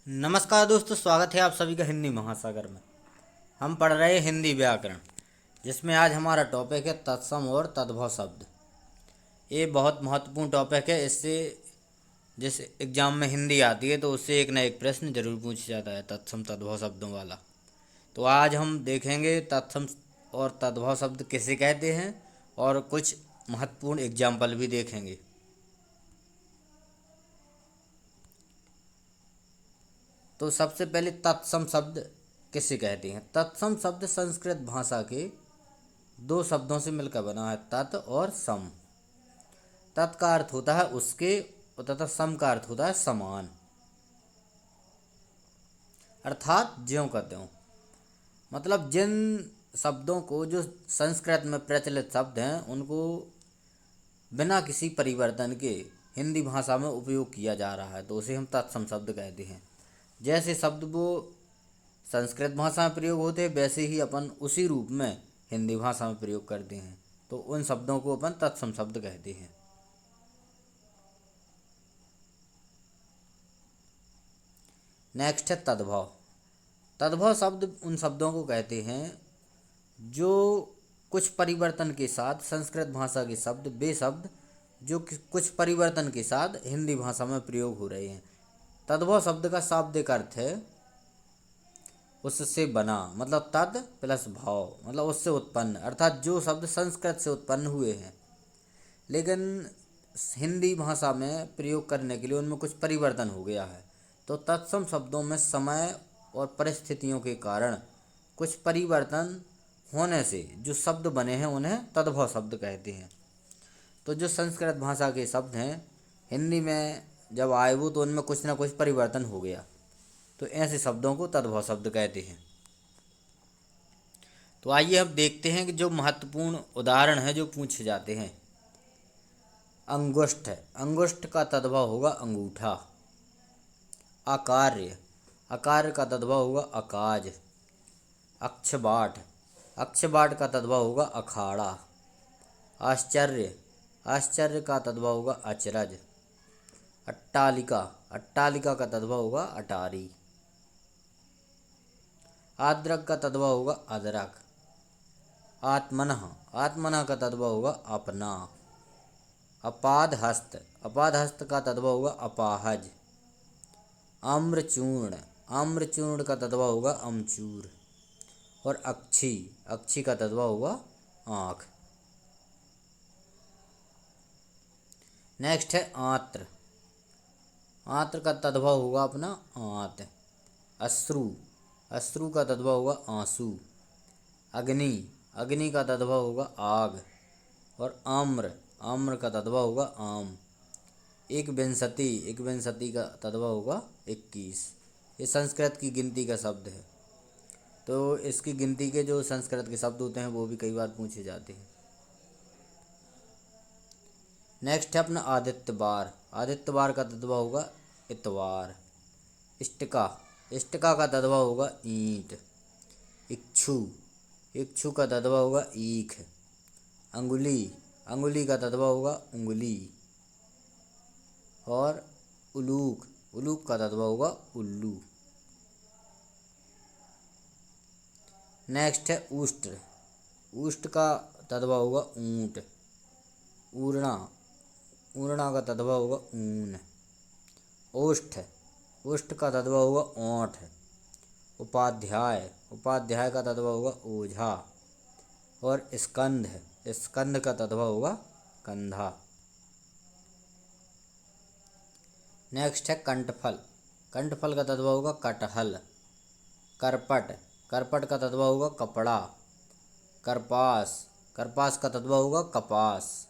नमस्कार दोस्तों, स्वागत है आप सभी का हिंदी महासागर में। हम पढ़ रहे हैं हिंदी व्याकरण, जिसमें आज हमारा टॉपिक है तत्सम और तद्भव शब्द। ये बहुत महत्वपूर्ण टॉपिक है। इससे जिस एग्जाम में हिंदी आती है तो उससे एक ना एक प्रश्न जरूर पूछा जाता है तत्सम तद्भव शब्दों वाला। तो आज हम देखेंगे तत्सम और तद्भव शब्द किसे कहते हैं और कुछ महत्वपूर्ण एग्जाम्पल भी देखेंगे। तो सबसे पहले तत्सम शब्द किसे कहते हैं। तत्सम शब्द संस्कृत भाषा के दो शब्दों से मिलकर बना है, तत् और सम। तत् का अर्थ होता है उसके और तथा सम का अर्थ होता है समान, अर्थात ज्यों का त्यों। मतलब जिन शब्दों को जो संस्कृत में प्रचलित शब्द हैं उनको बिना किसी परिवर्तन के हिंदी भाषा में उपयोग किया जा रहा है तो उसे हम तत्सम शब्द कहते हैं। जैसे शब्द वो संस्कृत भाषा में प्रयोग होते हैं वैसे ही अपन उसी रूप में हिंदी भाषा में प्रयोग करते हैं, तो उन शब्दों को अपन तत्सम शब्द कहते हैं। नेक्स्ट है तद्भव। तद्भव शब्द उन शब्दों को कहते हैं जो कुछ परिवर्तन के साथ संस्कृत भाषा के शब्द वे शब्द जो कुछ परिवर्तन के साथ हिंदी भाषा में प्रयोग हो रहे हैं। तद्भव शब्द का शाब्दिक अर्थ है उससे बना, मतलब तद प्लस भाव, मतलब उससे उत्पन्न, अर्थात जो शब्द संस्कृत से उत्पन्न हुए हैं लेकिन हिंदी भाषा में प्रयोग करने के लिए उनमें कुछ परिवर्तन हो गया है। तो तत्सम शब्दों में समय और परिस्थितियों के कारण कुछ परिवर्तन होने से जो शब्द बने हैं उन्हें तद्भव शब्द कहते हैं। तो जो संस्कृत भाषा के शब्द हैं हिंदी में जब आए वो तो उनमें कुछ ना कुछ परिवर्तन हो गया, तो ऐसे शब्दों को तद्भव शब्द कहते हैं। तो आइए अब देखते हैं कि जो महत्वपूर्ण उदाहरण है जो पूछे जाते हैं। अंगुष्ठ, अंगुष्ठ का तद्भव होगा अंगूठा। अकार्य, अकार्य का तद्भव होगा अकाज। अक्षबाट, अक्षबाट का तद्भव होगा अखाड़ा। आश्चर्य, आश्चर्य का तद्भव होगा अचरज। अट्टालिका, अट्टालिका का तद्भव होगा अटारी। आद्रक का तद्भव होगा अदरक। आत्मनः, आत्मनः का तद्भव होगा अपना। अपादहस्त, अपादहस्त का तद्भव होगा अपाहज। आम्रचूर्ण, आम्रचूर्ण का तद्भव होगा अमचूर। और अक्षी, अक्षी का तद्भव होगा आँख। नेक्स्ट है आत्र, आत्र का तद्भव होगा अपना आंत। अश्रु, अश्रु का तद्भव होगा आंसू। अग्नि, अग्नि का तद्भव होगा आग। और आम्र, आम्र का तद्भव होगा आम। एक विंशति, एक विंशति का तद्भव होगा 21। ये संस्कृत की गिनती का शब्द है, तो इसकी गिनती के जो संस्कृत के शब्द होते हैं वो भी कई बार पूछे जाते हैं। नेक्स्ट है अपना आदित्यवार, आदित्यवार का तद्भव होगा इतवार। इष्टिका, इष्टिका का तद्भव होगा ईंट। इक्षु, इक्षु का तद्भव होगा ईख। अंगुली, अंगुली का तद्भव होगा उंगली। और उलूक, उलूक का तद्भव होगा उल्लू। नेक्स्ट है ऊष्ट, ऊष्ट का तद्भव होगा ऊंट। ऊर्णा, ऊर्णा का तद्भव होगा ऊन। ओष्ठ, ओष्ठ का तद्भव होगा ओंठ। उपाध्याय, उपाध्याय का तद्भव होगा ओझा। और स्कंध, स्कंध का तद्भव होगा कंधा। नेक्स्ट है कंठफल, कंठफल का तद्भव होगा कटहल। करपट, करपट का तद्भव होगा कपड़ा। करपास, करपास का तद्भव होगा कपास।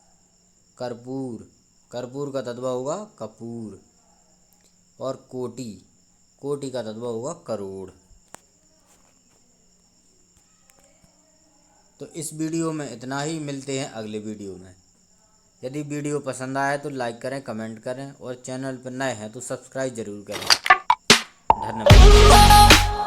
कर्पूर, कर्पूर का तद्भव होगा कपूर। और कोटि, कोटि का तद्भव होगा करोड़। तो इस वीडियो में इतना ही, मिलते हैं अगले वीडियो में। यदि वीडियो पसंद आए तो लाइक करें, कमेंट करें और चैनल पर नए हैं तो सब्सक्राइब जरूर करें। धन्यवाद।